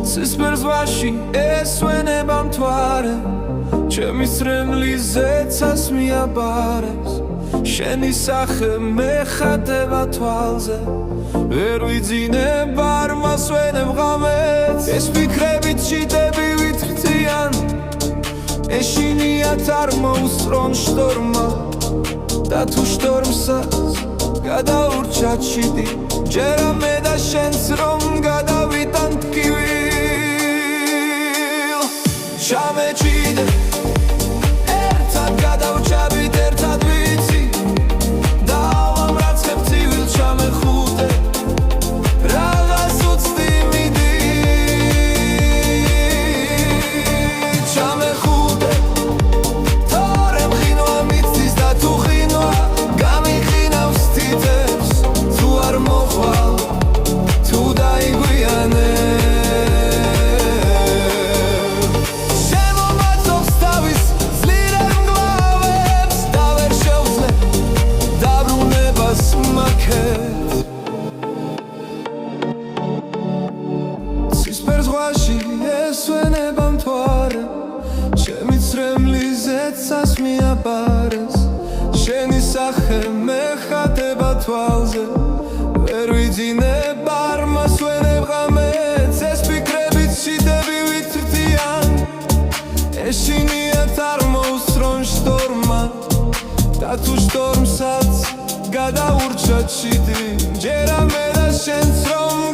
სისხლის ზღვაში ესვენება მთვარე ჩემი სრემლიზეცას მიაბარეს შენი სახე მეხატება თვალზე ვერ ვიძინებ არ მასვენებ ღამეც ეს ფიქრებით ჩიტები ვითრთიან ეშინიათ არ მოუსწრონ შტორმა და თუ შტორმსაც გადაურჩა ჩიტი ჯერა მე და შენც რომ გადავიტან ტკივილ ჩამეჭიდე ერთად გადავჭაბით ერთად ვიცი და ავამრაცებ ცივილ ჩამეხუტე რაღაც უცდი მიდი ჩამეხუტე თორე მხინვა მიცდის და თუ ხინვა გამიხინავს თითებს თუ არ მოხვალ თუ დაიგვიანე სისხლის ზღვაში ესვენება მთვარე ჩემი სრემლიზეცას მიაბარეს შენი სახე მეხატება თვალზე ვერ ვიძინებ არ მასვენებ ღამეც ეს ფიქრებით ჩიტები ვითრთიან ეშინიათ არ მოუსწრონ შტორმა და თუ შტორმსაც გადაურჩა ჩიტი ჯერა მე და შენც რომ